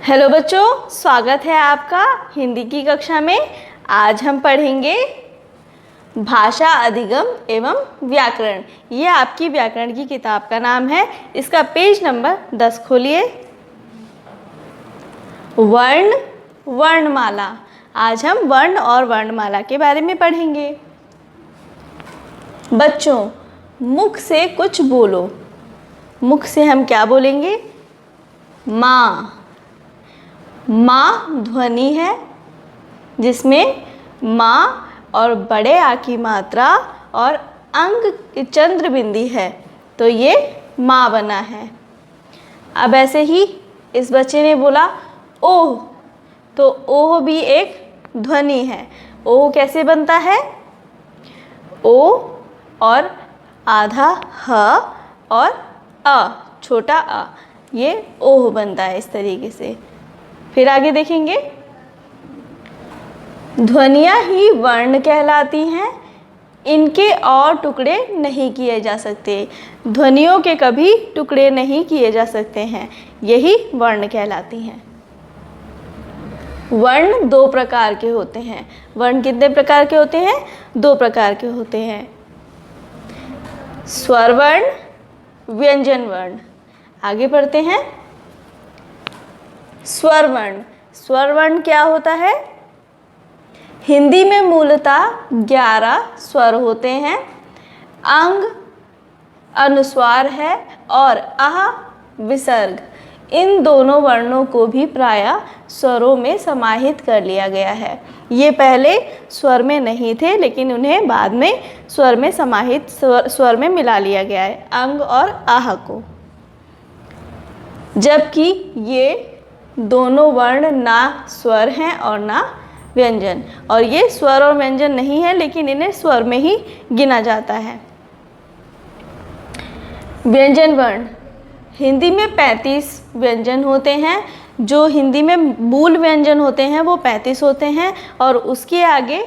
Hello बच्चों, स्वागत है आपका हिंदी की कक्षा में। आज हम पढ़ेंगे भाषा अधिगम एवं व्याकरण। ये आपकी व्याकरण की किताब का नाम है। इसका पेज नंबर 10 खोलिए। वर्ण वर्णमाला। आज हम वर्ण और वर्णमाला के बारे में पढ़ेंगे। बच्चों, मुख से कुछ बोलो। मुख से हम क्या बोलेंगे? माँ। माँ ध्वनि है जिसमें माँ और बड़े आ की मात्रा और अंग चंद्र बिंदी है, तो ये माँ बना है। अब ऐसे ही इस बच्चे ने बोला ओह, तो ओह भी एक ध्वनि है। ओह कैसे बनता है? ओ और आधा ह और अ, छोटा अ, ये ओह बनता है इस तरीके से। फिर आगे देखेंगे, ध्वनियाँ ही वर्ण कहलाती हैं। इनके और टुकड़े नहीं किए जा सकते। ध्वनियों के कभी टुकड़े नहीं किए जा सकते हैं, यही वर्ण कहलाती हैं। वर्ण दो प्रकार के होते हैं। वर्ण कितने प्रकार के होते हैं? दो प्रकार के होते हैं। स्वर वर्ण, व्यंजन वर्ण। आगे बढ़ते हैं। स्वर वर्ण। स्वर वर्ण क्या होता है? हिंदी में मूलतः 11 स्वर होते हैं। अंग अनुस्वार है और आह विसर्ग। इन दोनों वर्णों को भी प्रायः स्वरों में समाहित कर लिया गया है। ये पहले स्वर में नहीं थे, लेकिन उन्हें बाद में स्वर में समाहित स्वर में मिला लिया गया है, अंग और आह को। जबकि ये दोनों वर्ण ना स्वर हैं और ना व्यंजन, और ये स्वर और व्यंजन नहीं है, लेकिन इन्हें स्वर में ही गिना जाता है। व्यंजन वर्ण। हिंदी में 35 व्यंजन होते हैं। जो हिंदी में मूल व्यंजन होते हैं वो 35 होते हैं, और उसके आगे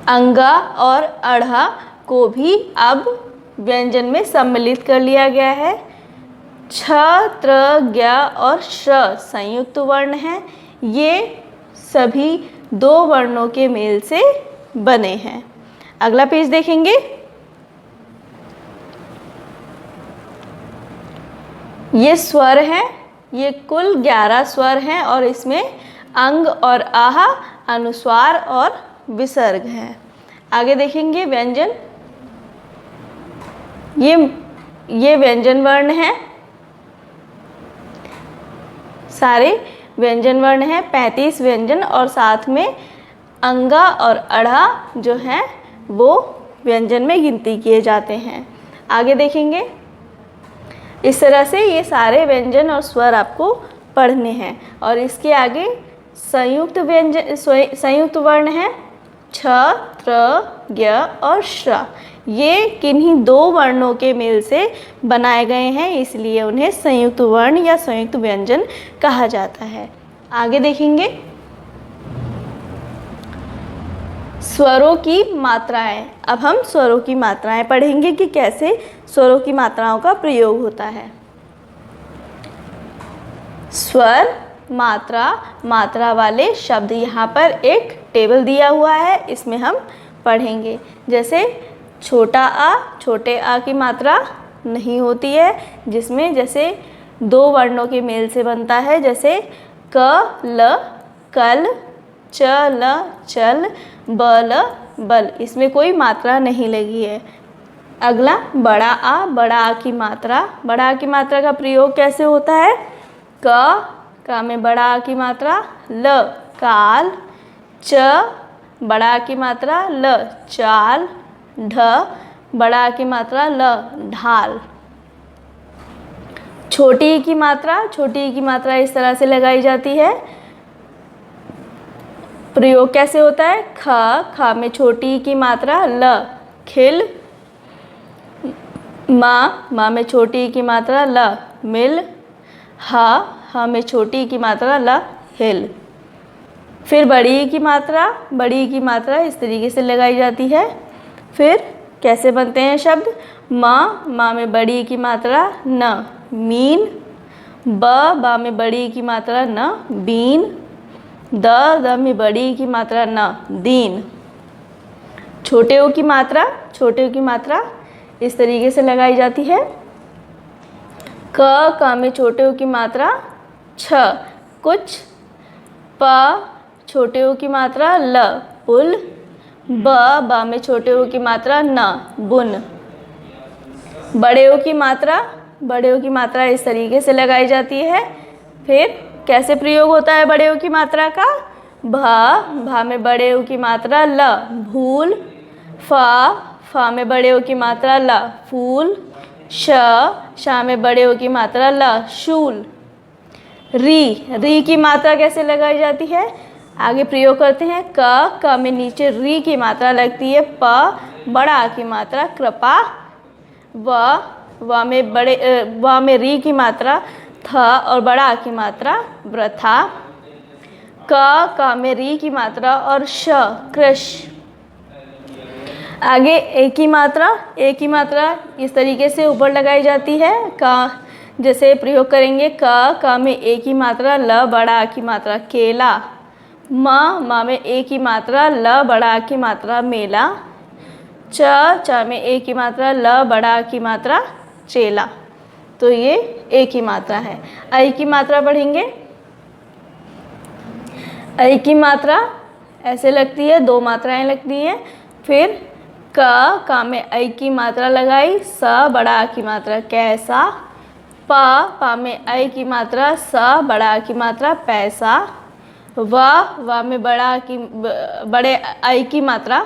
अंगा और अढ़ा को भी अब व्यंजन में सम्मिलित कर लिया गया है। छ, त्र, ज्ञ और श संयुक्त वर्ण हैं। ये सभी दो वर्णों के मेल से बने हैं। अगला पेज देखेंगे। ये स्वर है। ये कुल 11 स्वर हैं और इसमें अंग और आह, अनुस्वार और विसर्ग है। आगे देखेंगे व्यंजन। ये व्यंजन वर्ण है। सारे व्यंजन वर्ण हैं, 35 व्यंजन, और साथ में अंगा और अढ़ा जो हैं वो व्यंजन में गिनती किए जाते हैं। आगे देखेंगे। इस तरह से ये सारे व्यंजन और स्वर आपको पढ़ने हैं। और इसके आगे संयुक्त व्यंजन संयुक्त वर्ण हैं छ, त्र, ज्ञ और श। ये किन्हीं दो वर्णों के मेल से बनाए गए हैं, इसलिए उन्हें संयुक्त वर्ण या संयुक्त व्यंजन कहा जाता है। आगे देखेंगे स्वरों की मात्राएं। अब हम स्वरों की मात्राएं पढ़ेंगे कि कैसे स्वरों की मात्राओं का प्रयोग होता है। स्वर, मात्रा, मात्रा वाले शब्द। यहाँ पर एक टेबल दिया हुआ है, इसमें हम पढ़ेंगे। जैसे छोटा आ, छोटे आ की मात्रा नहीं होती है, जिसमें जैसे दो वर्णों के मेल से बनता है, जैसे क, ल, कल, च, ल, चल, ब, ल, बल। इसमें कोई मात्रा नहीं लगी है। अगला बड़ा आ। बड़ा आ की मात्रा। बड़ा आ की मात्रा का प्रयोग कैसे होता है? का में बड़ा आ की मात्रा, ल, काल, च, बड़ा आ की मात्रा, ल, चाल, ढ, बड़ा आ की मात्रा, ल, ढाल। छोटी ई की मात्रा। छोटी ई की मात्रा इस तरह से लगाई जाती है। प्रयोग कैसे होता है? ख में छोटी ई की मात्रा, ल, खिल, माँ में छोटी ई की मात्रा, ल, मिल, ह में छोटी ई की मात्रा, ल, हिल। फिर बड़ी ई की मात्रा। बड़ी ई की मात्रा इस तरीके से लगाई जाती है। फिर कैसे बनते हैं शब्द? माँ में बड़ी ई की मात्रा, न, मीन, बा में बड़ी की मात्रा न, बीन। द में बड़ी की मात्रा न, दीन। छोटे ओ की मात्रा इस तरीके से लगाई जाती है। क में छोटे ओ की मात्रा छ, कुछ। प छोटे ओ की मात्रा ल, पुल। बा में छोटे ओ की मात्रा न, बुन। बड़े ओ की मात्रा इस तरीके से लगाई जाती है। फिर कैसे प्रयोग होता है बड़े ओ की मात्रा का? भा में बड़े ओ की मात्रा ल, भूल। फा में बड़े ओ की मात्रा ल, फूल। शा में बड़े ओ की मात्रा ल, शूल। री की मात्रा कैसे लगाई जाती है? आगे प्रयोग करते हैं। क में नीचे री की मात्रा लगती है। प बड़ा की मात्रा कृपा। वा में री की मात्रा थ और बड़ा की मात्रा वृथा। क में री की मात्रा और श, कृश। आगे ए की मात्रा इस तरीके से ऊपर लगाई जाती है। जैसे प्रयोग करेंगे। क में ए की मात्रा, ल बड़ा की मात्रा केला। मा में ए की मात्रा, ल बड़ा की मात्रा मेला। च में ए की मात्रा, ल बड़ा की मात्रा चेला। तो ये ए की मात्रा है। ऐ की मात्रा पढ़ेंगे। ऐ की मात्रा ऐसे लगती है, दो मात्राएं लगती हैं। फिर क में ऐ की मात्रा लगाई, स बड़ा की मात्रा कैसा। पा में ऐ की मात्रा, स बड़ा की मात्रा पैसा। वा में बड़े ऐ की मात्रा,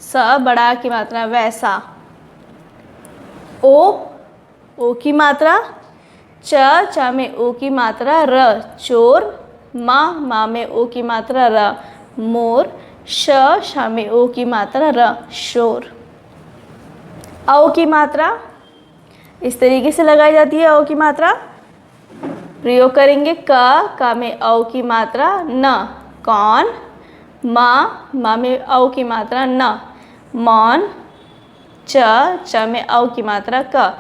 स बड़ा की मात्रा वैसा। ओ की मात्रा। च में ओ की मात्रा, र चोर। मा में ओ की मात्रा, र मोर। शा में ओ की मात्रा, र शोर। औ की मात्रा इस तरीके से लगाई जाती है। औ की मात्रा प्रयोग करेंगे। क में औ की मात्रा न, कौन। मा में औ की मात्रा न, मौन। च में औ की मात्रा क,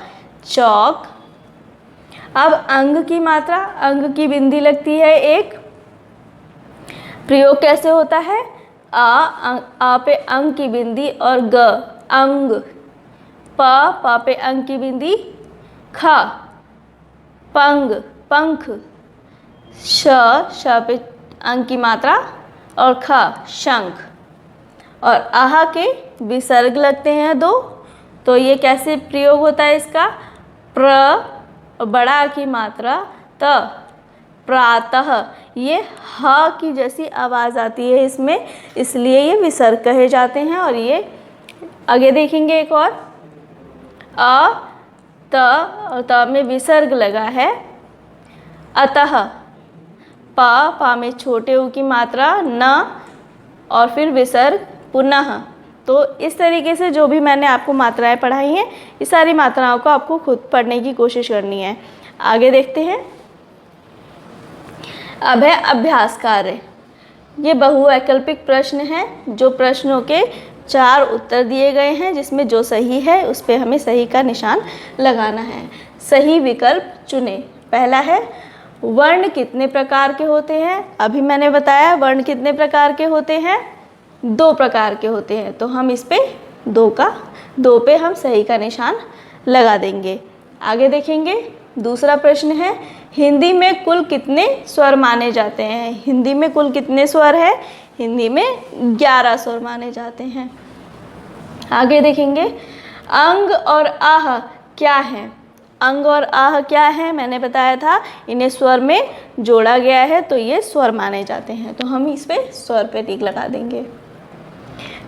चौक। अब अंग की मात्रा, अंग की बिंदी लगती है एक। प्रयोग कैसे होता है? आ पे अंग की बिंदी और ग, अंग। पा पे अंग की बिंदी, ख, पंग, पंख। श पे अंग की मात्रा और ख, शंख। और आहा के विसर्ग लगते हैं दो। तो ये कैसे प्रयोग होता है इसका? प्र बड़ा की मात्रा त, प्रातः। ये ह की जैसी आवाज़ आती है इसमें, इसलिए ये विसर्ग कहे जाते हैं। और ये आगे देखेंगे एक और। त में विसर्ग लगा है, अतः। पा में छोटे ऊ की मात्रा न और फिर विसर्ग पुनः। तो इस तरीके से जो भी मैंने आपको मात्राएं पढ़ाई हैं, इस सारी मात्राओं को आपको खुद पढ़ने की कोशिश करनी है। आगे देखते हैं। अब है अभ्यास कार्य। ये बहुवैकल्पिक प्रश्न है, जो प्रश्नों के 4 उत्तर दिए गए हैं, जिसमें जो सही है उस पर हमें सही का निशान लगाना है। सही विकल्प चुने। पहला है, वर्ण कितने प्रकार के होते हैं? अभी मैंने बताया वर्ण कितने प्रकार के होते हैं, 2 प्रकार के होते हैं। तो हम इस पे 2 पे हम सही का निशान लगा देंगे। आगे देखेंगे। दूसरा प्रश्न है, हिंदी में कुल कितने स्वर माने जाते हैं? हिंदी में कुल कितने स्वर है? हिंदी में 11 स्वर माने जाते हैं। आगे देखेंगे। अंग और आह क्या है? अंग और आह क्या है? मैंने बताया था इन्हें स्वर में जोड़ा गया है, तो ये स्वर माने जाते हैं। तो हम इस पे स्वर पे टिक लगा देंगे।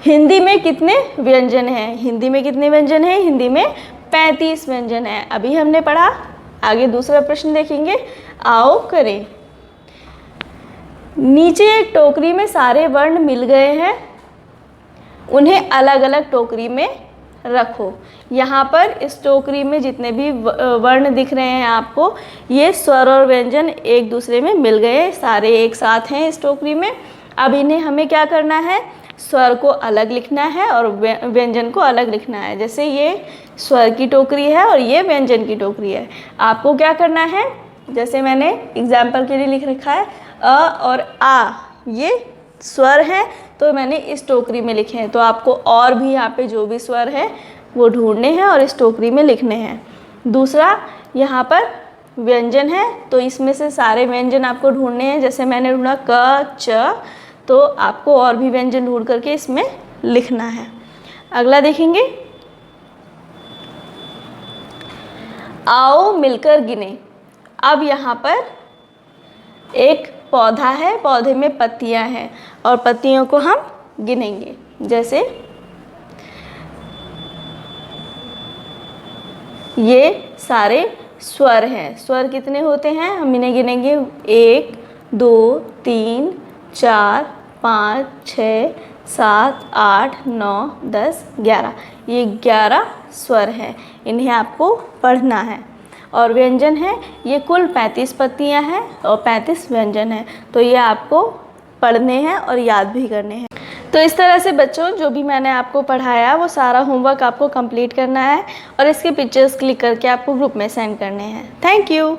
हिंदी में कितने व्यंजन हैं? हिंदी में कितने व्यंजन हैं? हिंदी में 35 व्यंजन है, अभी हमने पढ़ा। आगे दूसरा प्रश्न देखेंगे। आओ करें। नीचे एक टोकरी में सारे वर्ण मिल गए हैं, उन्हें अलग अलग टोकरी में रखो। यहाँ पर इस टोकरी में जितने भी वर्ण दिख रहे हैं आपको, ये स्वर और व्यंजन एक दूसरे में मिल गए, सारे एक साथ हैं इस टोकरी में। अब इन्हें हमें क्या करना है? स्वर को अलग लिखना है और व्यंजन को अलग लिखना है। जैसे ये स्वर की टोकरी है और ये व्यंजन की टोकरी है। आपको क्या करना है? जैसे मैंने एग्जाम्पल के लिए लिख रखा है अ और आ, ये स्वर हैं तो मैंने इस टोकरी में लिखे हैं। तो आपको और भी यहाँ पे जो भी स्वर है वो ढूंढने हैं और इस टोकरी में लिखने हैं। दूसरा, यहाँ पर व्यंजन है तो इसमें से सारे व्यंजन आपको ढूंढने हैं। जैसे मैंने ढूंढा क च, तो आपको और भी व्यंजन ढूंढ करके इसमें लिखना है। अगला देखेंगे, आओ मिलकर गिने। अब यहाँ पर एक पौधा है, पौधे में पत्तियाँ हैं और पत्तियों को हम गिनेंगे। जैसे ये सारे स्वर हैं। स्वर कितने होते हैं हम इन्हें गिनेंगे, 1 2 3 4 5 6 7 8 9 10 11। ये 11 स्वर हैं, इन्हें आपको पढ़ना है। और व्यंजन है, ये कुल 35 पत्तियां हैं और 35 व्यंजन हैं। तो ये आपको पढ़ने हैं और याद भी करने हैं। तो इस तरह से बच्चों जो भी मैंने आपको पढ़ाया वो सारा होमवर्क आपको कंप्लीट करना है और इसके पिक्चर्स क्लिक करके आपको ग्रुप में सेंड करने हैं। Thank you.